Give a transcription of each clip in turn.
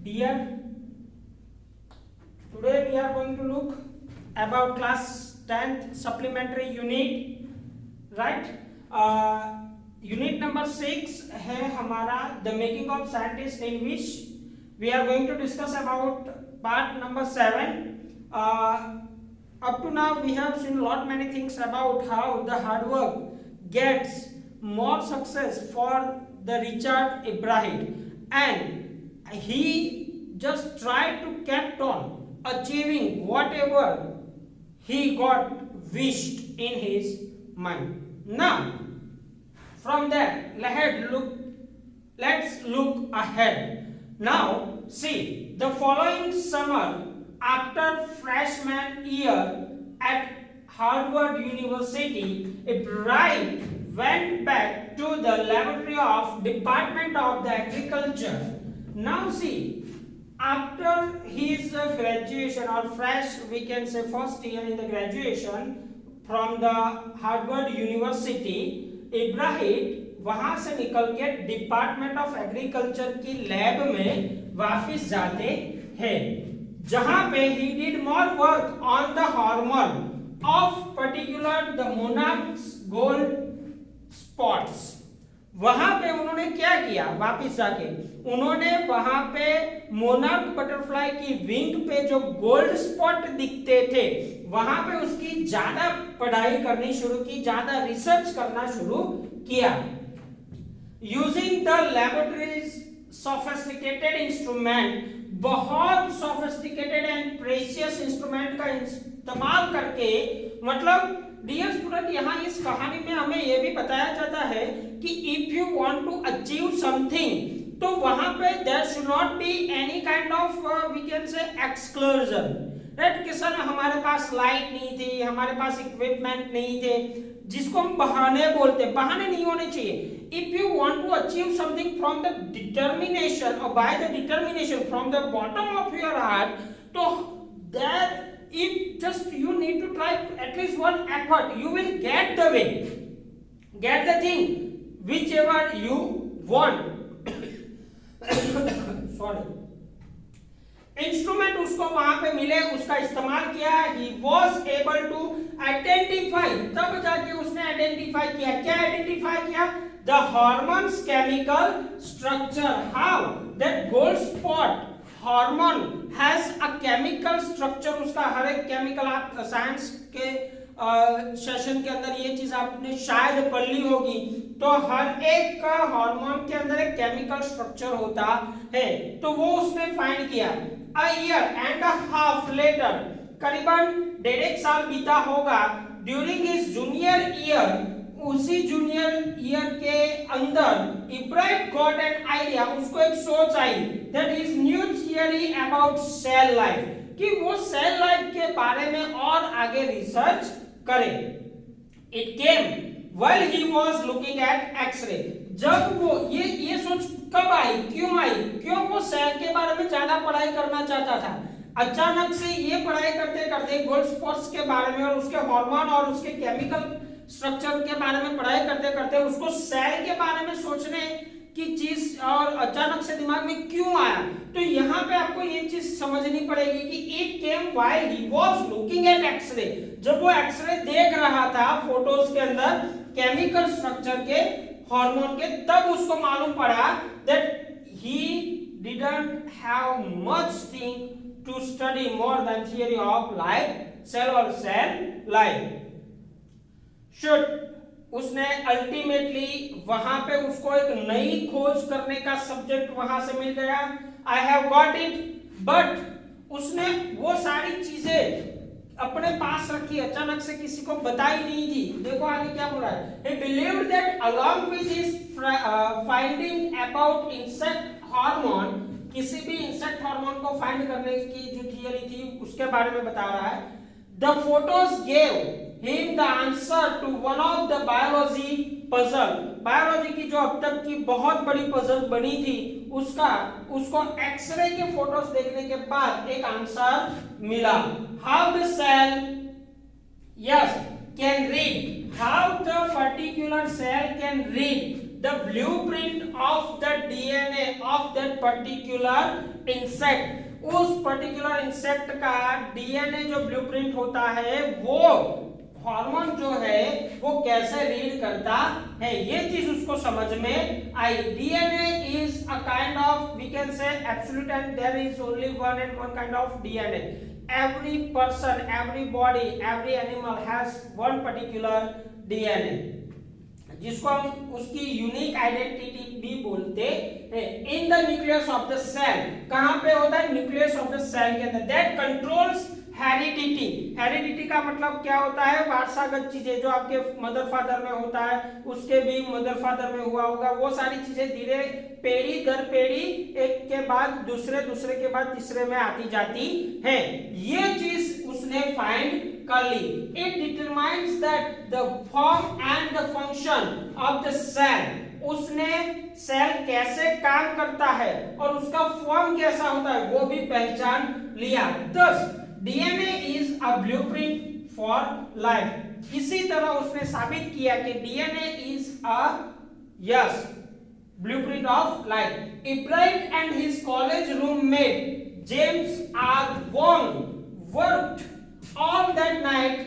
Dear, today we are going to look about class 10th supplementary unit, right? Unit number 6 है हमारा the making of scientist, in which we are going to discuss about part number 7. Up to now we have seen lot many things about how the hard work gets more success for the Richard Ibrahim, and he just tried to kept on achieving whatever he got wished in his mind. Now from there let's look ahead. Now see, the following summer, after freshman year at Harvard University, Ibrahim went back to the laboratory of Department of the Agriculture. Now see, after his graduation, or fresh, we can say first year in the graduation from the Harvard University, Ibrahim वहां से निकल के department of agriculture की lab में वापस जाते हैं, जहां पे he did more work on the hormone of particular the monarchs gold spots. वहां पे उन्होंने क्या किया, वापस जाके उन्होंने वहां पे मोनार्क बटरफ्लाई की विंग पे जो गोल्ड स्पॉट दिखते थे वहां पे उसकी ज्यादा पढ़ाई करनी शुरू की, ज्यादा रिसर्च करना शुरू किया. Using the laboratories sophisticated instrument, बहुत सोफिस्टिकेटेड एंड प्रेशियस इंस्ट्रूमेंट का इस्तेमाल करके, मतलब डियर स्टूडेंट यहाँ इस कहानी में हमें यह भी बताया जाता है कि if you want to achieve something, तो वहां पे there should not be any kind of we can say exclusion, right? कि सर हमारे पास लाइट नहीं थी, हमारे पास इक्विपमेंट नहीं थे, जिसको हम बहाने बोलते, बहाने नहीं होने चाहिए. If you want to achieve something from the determination और by the determination from the bottom of your heart, तो there if just you need to try at least one effort, you will get the way, get the thing whichever you want. Sorry. Instrument उसको वहां पे मिले, उसका इस्तेमाल किया, he was able to identify, तब जाके उसने आइडेंटिफाई किया. क्या आइडेंटिफाई किया? the hormones chemical structure, how that gold spot hormone has a chemical structure. उसका हर एक केमिकल, आप साइंस के सेशन के अंदर ये चीज आपने शायद पढ़ ली होगी, तो हर एक का हार्मोन के अंदर एक केमिकल स्ट्रक्चर होता है. तो वो उसने फाइंड किया. A year and a half later, करीबन 1.5 साल बीता होगा, ड्यूरिंग हिज जूनियर ईयर, उसी जूनियर ईयर के अंदर इब्राहिम गॉट एन आइडिया, उसको एक सोच आई, that is new theory about cell life, कि वो सेल लाइफ के बारे में और आगे रिसर्च करे. It came while he was looking at x ray. जब वो ये सोच कब आई, क्यों वो सेल के बारे में ज्यादा पढ़ाई करना चाहता था. अचानक से ये पढ़ाई करते करते गोल्ड स्पॉट्स के बारे में और उसके हार्मोन और उसके केमिकल स्ट्रक्चर के बारे में पढ़ाई करते करते उसको सेल के बारे में सोचने की चीज और अचानक से दिमाग में क्यों आया. तो यहाँ पे आपको ये चीज समझनी पड़ेगी कि it came while he was looking at x ray. जब वो एक्सरे देख रहा था फोटोज के अंदर केमिकल स्ट्रक्चर के, हार्मोन के, तब उसको मालूम पड़ा that he didn't have much thing to study more than theory of life, cell और सेल लाइफ. शुड उसने अल्टीमेटली वहां पे उसको एक नई खोज करने का सब्जेक्ट वहां से मिल गया. I have got it, but उसने वो सारी चीजें अपने पास रखी, अचानक से किसी को बताई नहीं थी. देखो आगे क्या बोल रहा है. He believed that along with his finding about insect hormone, किसी भी इंसेक्ट हार्मोन को फाइंड करने की जो थियरी थी उसके बारे में बता रहा है. The photos gave him the answer to one of the biology puzzle. Biology की जो अब तक की बहुत बड़ी पजल बनी थी उसको एक्सरे के फोटोज देखने के बाद एक आंसर मिला. How the cell, yes, can read, how the particular cell can read the blueprint of the DNA of that particular insect. उस पर्टिकुलर इंसेक्ट का डीएनए जो ब्लूप्रिंट होता है वो हार्मोन जो है वो कैसे रीड करता है, ये चीज उसको समझ में आई. DNA is a kind of, we can say absolute and there is only one and one kind of DNA. Every person, every body, every animal has one particular DNA जिसको हम उसकी यूनिक आइडेंटिटी भी बोलते हैं. In the nucleus of the cell, कहां पे होता है? न्यूक्लियस ऑफ द सेल के अंदर. That controls heredity. हेरिडिटी का मतलब क्या होता है? वारसागत चीजें जो आपके मदर फादर में होता है उसके भी मदर फादर में हुआ होगा, वो सारी चीजें धीरे पीढ़ी दर पीढ़ी एक के बाद दूसरे, दूसरे के बाद तीसरे में आती जाती है. ये चीज उसने फाइंड कर ली. It determines that the form and the function of the cell. उसने सेल कैसे काम करता है और उसका फॉर्म कैसा होता है वो भी पहचान लिया. Thus, DNA is a blueprint for life. इसी तरह उसने साबित किया कि DNA is a blueprint of life. Ibrahim and his college roommate James R. Wong worked all that night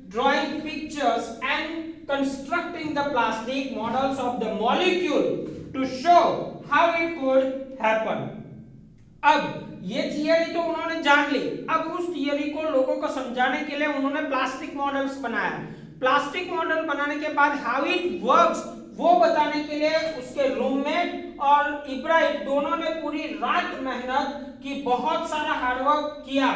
drawing pictures and constructing the plastic models of the molecule to show how it could happen. अब ये theory तो उन्होंने जान ली. अब उस theory को लोगों को समझाने के लिए उन्होंने प्लास्टिक मॉडल्स बनाया. प्लास्टिक मॉडल बनाने के बाद हाउ इट वर्क्स वो बताने के लिए उसके रूममेट और इब्राहिम दोनों ने पूरी रात मेहनत की, बहुत सारा हार्डवर्क किया.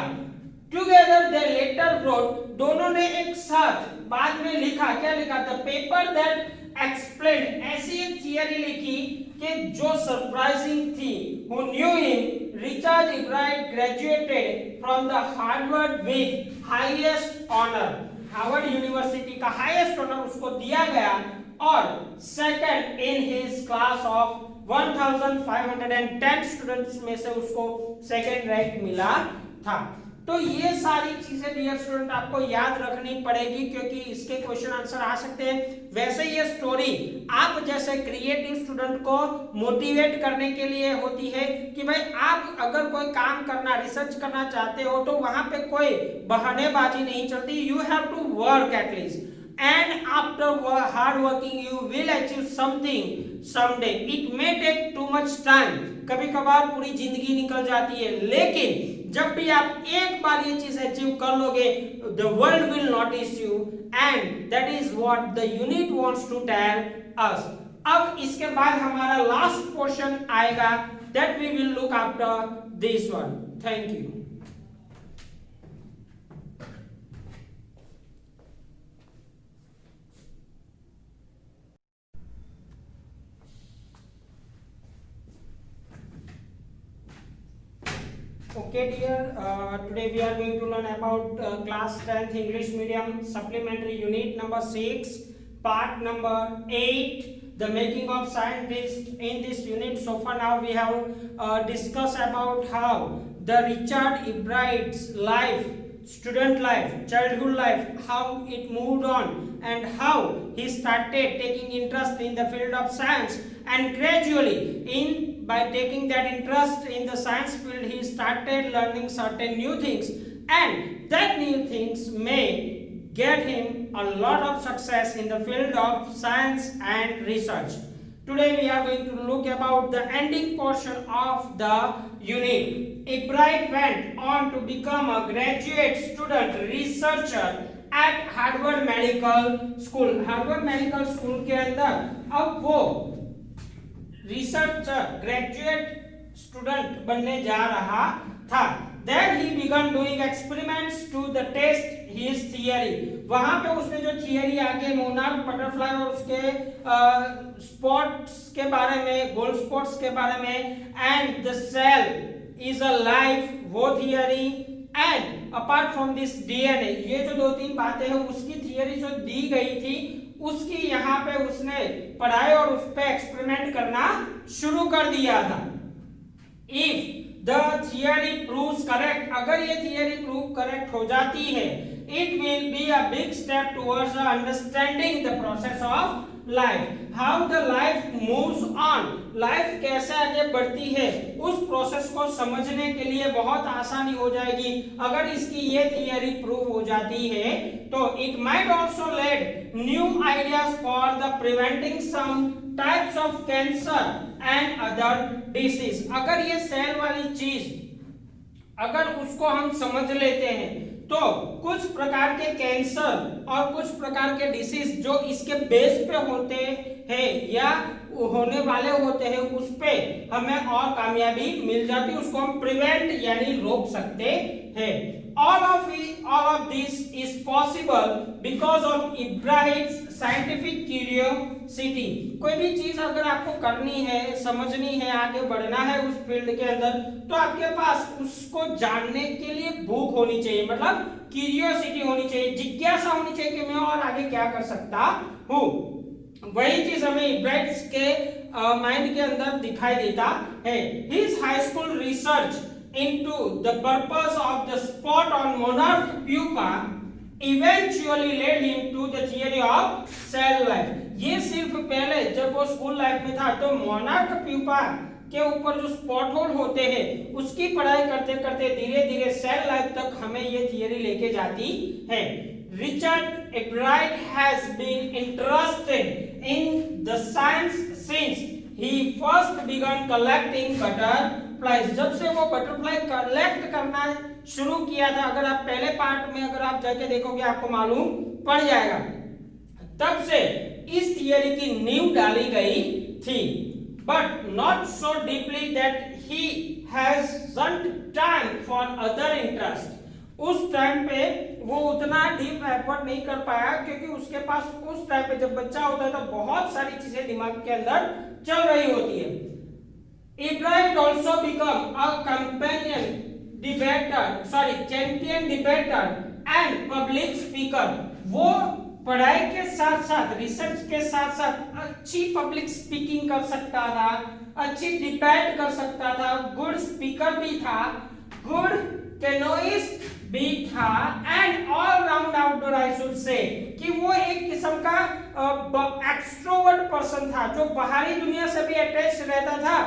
टुगेदर दे लेटर रोट, दोनों ने एक साथ बाद में लिखा. क्या लिखा? The paper that explain. ऐसी एक थियरी लिखी कि जो सरप्राइजिंग थी. Who knew him? Richard Ibrahim graduated from the Harvard with highest honor. Harvard university का हाईएस्ट ऑनर उसको दिया गया और second in his class of 1510 students में से उसको सेकंड रैंक मिला था. तो ये सारी चीजें डियर स्टूडेंट आपको याद रखनी पड़ेगी क्योंकि इसके क्वेश्चन आंसर आ सकते हैं. वैसे ये स्टोरी आप जैसे क्रिएटिव स्टूडेंट को मोटिवेट करने के लिए होती है कि भाई आप अगर कोई काम करना, रिसर्च करना चाहते हो तो वहां पे कोई बहानेबाजी नहीं चलती. You have to work at least and after hard working you will achieve something someday. It may take too much time. कभी कभार पूरी जिंदगी निकल जाती है, लेकिन जब भी आप एक बार ये चीज अचीव कर लोगे the world will notice you and that is what the unit wants to tell us. अब इसके बाद हमारा लास्ट पोर्शन आएगा that we will look after this one. Thank you. Okay dear, today we are going to learn about class 10th English medium supplementary unit number 6 part number 8, the making of scientists. In this unit so far now we have discussed about how the Richard Ibrahim's life, student life, childhood life, how it moved on and how he started taking interest in the field of science, and gradually by taking that interest in the science field he started learning certain new things, and that new things may get him a lot of success in the field of science and research. Today we are going to look about the ending portion of the unit. Ibrahim went on to become a graduate student researcher at Harvard Medical School. Harvard Medical School के अंदर अब वो researcher graduate student बनने जा रहा था. Then he began doing experiments to the test his theory. वहां पे उसने जो थियरी आगे मोनार्क बटरफ्लाई और उसके स्पॉट्स के बारे में, गोल्ड स्पॉट्स के बारे में, and the cell is a life, वो theory, and apart from this DNA, ये जो दो तीन बातें हैं उसकी थियरी जो दी गई थी उसकी यहाँ पे उसने पढ़ाई और उस पे एक्सपेरिमेंट करना शुरू कर दिया था. If the theory proves correct, अगर ये थियरी प्रूव करेक्ट हो जाती है, it will be a big step towards the understanding the process of life, how the life moves on, life कैसे आगे बढ़ती है, उस प्रोसेस को समझने के लिए बहुत आसानी हो जाएगी अगर इसकी ये थियरी प्रूव हो जाती है। तो it might also lead new ideas for the preventing some types of cancer and other disease. अगर ये सेल वाली चीज अगर उसको हम समझ लेते हैं तो कुछ प्रकार के कैंसर और कुछ प्रकार के डिसीज जो इसके बेस पे होते हैं या होने वाले होते हैं उस पे हमें और कामयाबी मिल जाती है, उसको हम प्रिवेंट यानी रोक सकते हैं। all of this is possible because of Ibrahim's scientific curiosity। कोई भी चीज अगर आपको करनी है, समझनी है, आगे बढ़ना है उस फील्ड के अंदर, तो आपके पास उसको जानने के लिए भूख होनी चाहिए, मतलब क्यूरियोसिटी होनी चाहिए, जिज्ञासा होनी चाहिए कि मैं और आगे क्या कर सकता हूँ। वही चीज हमें इब्राहिम के माइंड के अंदर दिखाई देता है। His high school research into the purpose of the spot on monarch pupa eventually led him to the theory of cell life। ये सिर्फ पहले जब वो स्कूल लाइफ में था तो मोनार्क प्यूपा के ऊपर जो स्पॉट होल होते हैं उसकी पढ़ाई करते करते धीरे धीरे सेल लाइफ तक हमें ये थियरी लेके जाती है। Richard Ebright has been interested in the science since he first began collecting butterflies। जब से वो बटरफ्लाई कलेक्ट करना शुरू किया था, अगर आप पहले पार्ट में अगर आप जाके देखोगे आपको मालूम पड़ जाएगा, तब से इस थियरी की नींव डाली गई थी। But not so deeply that he hasn't time for other interest। उस टाइम पे वो उतना डीप एफर्ट नहीं कर पाया क्योंकि उसके पास उस टाइम पे जब बच्चा होता है तो बहुत सारी चीजें दिमाग के अंदर चल रही होती है। Ibrahim also become a champion debater and public speaker। वो पढ़ाई के साथ साथ, रिसर्च के साथ साथ अच्छी पब्लिक स्पीकिंग कर सकता था, अच्छी डिबेट कर सकता था, गुड स्पीकर भी था, गुड कैनोइस्ट भी था and all round outdoor I should say, कि वो एक किस्म का एक्सट्रोवर्ट पर्सन था जो बाहरी दुनिया से भी अटैच रहता था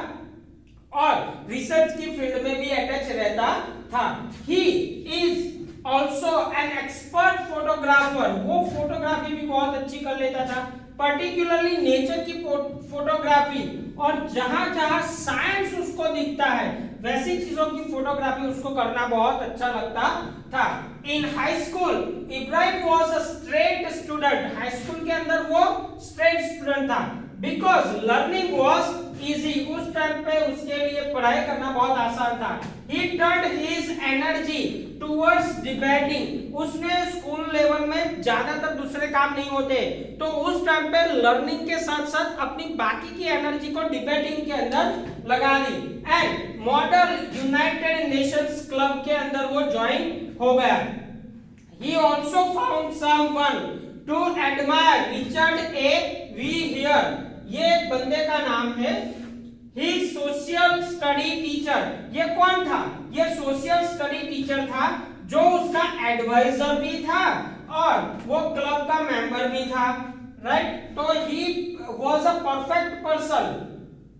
और रिसर्च की फील्ड में भी अटैच रहता था। He is also an expert photographer. वो फोटोग्राफी भी बहुत अच्छी कर लेता था, पर्टिकुलरली नेचर की फोटोग्राफी, और जहां जहां साइंस उसको दिखता है वैसी चीजों की फोटोग्राफी उसको करना बहुत अच्छा लगता था। इन high school Ibrahim was a straight student. High school के अंदर वो स्ट्रेट स्टूडेंट था बिकॉज लर्निंग वाज इजी। उस टाइम पे उसके लिए पढ़ाई करना बहुत आसान था। ही turned his energy towards debating. उसने स्कूल लेवल में ज्यादातर दूसरे काम नहीं होते तो उस टाइम पे लर्निंग के साथ साथ अपनी बाकी की एनर्जी को डिबेटिंग के अंदर लगा दी and model United Nations club के अंदर वो ज्वाइन हो गया। He also found someone to admire, Richard A. Weir। ये बंदे का नाम है। ही सोशल स्टडी टीचर। ये कौन था? ये सोशल स्टडी टीचर था जो उसका एडवाइजर भी था और वो क्लब का मेंबर भी था, राइट। तो he was a perfect person.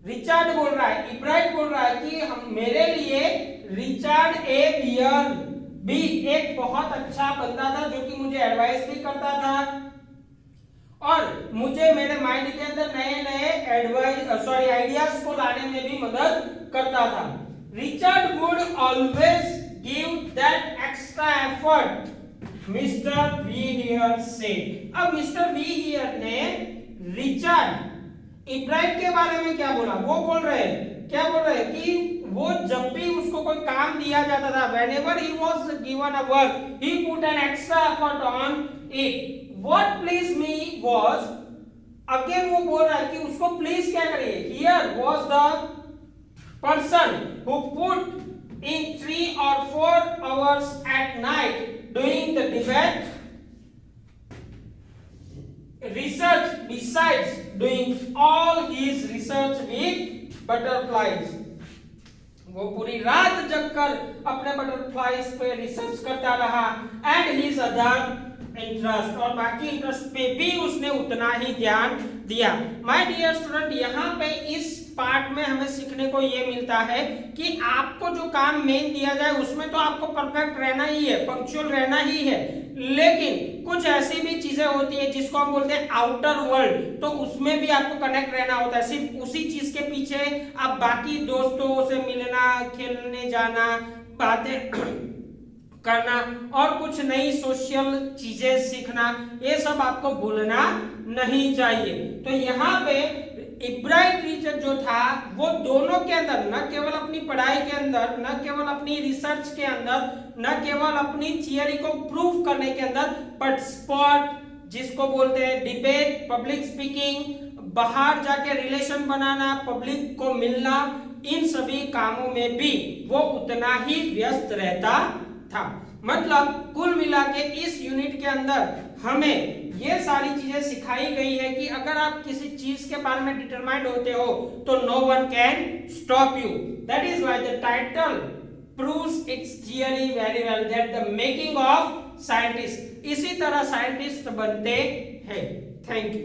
Richard बोल रहा है, इब्राहिम बोल रहा है कि हम मेरे लिए रिचर्ड ए वियर भी एक बहुत अच्छा बंदा था जो कि मुझे एडवाइस भी करता था और मुझे मेरे माइंड के अंदर नए नए आइडियाज को लाने में भी मदद करता था। Richard would always give that extra effort, mister Weiherer said. अब मिस्टर वी हियर ने रिचर्ड इब्राहिम के बारे में क्या बोला? वो बोल रहे कि वो जब भी उसको कोई काम दिया जाता था, whenever he was given a work, he put an extra effort on it। What pleased me was, again वो बोल रहा है कि उसको प्लीज क्या करिए। Here was the person who put in 3 or 4 hours at night doing the debate research besides doing all his research with butterflies। वो पूरी रात जगकर अपने बटरफ्लाइज पे रिसर्च करता रहा एंड हिज अदर इंटरेस्ट, और बाकी इंटरेस्ट पे भी उसने उतना ही ध्यान दिया। माय डियर स्टूडेंट, यहाँ पे इस पार्ट में हमें सीखने को ये मिलता है कि आपको जो काम मेन दिया जाए उसमें तो आपको परफेक्ट रहना ही है, पंक्चुअल रहना ही है, लेकिन कुछ ऐसी भी चीजें होती है जिसको हम बोलते हैं आउटर वर्ल्ड, तो उसमें भी आपको कनेक्ट रहना होता है। सिर्फ उसी चीज के पीछे आप बाकी दोस्तों से मिलना, खेलने जाना, बातें करना और कुछ नई सोशल चीजें सीखना, ये सब आपको भूलना नहीं चाहिए। तो यहाँ पे इब्राहिम टीचर जो था वो दोनों के अंदर, न केवल अपनी पढ़ाई के अंदर, न केवल अपनी रिसर्च के अंदर, न केवल अपनी थियरी को प्रूव करने के अंदर, बट स्पॉट जिसको बोलते हैं डिबेट, पब्लिक स्पीकिंग, बाहर जाके रिलेशन बनाना, पब्लिक को मिलना, इन सभी कामों में भी वो उतना ही व्यस्त रहता था। मतलब कुल मिला के इस यूनिट के अंदर हमें ये सारी चीजें सिखाई गई है कि अगर आप किसी चीज के बारे में डिटरमाइंड होते हो तो no one can stop you. That is why the title proves its theory very well, that the making of scientist. इसी तरह साइंटिस्ट बनते हैं। Thank you.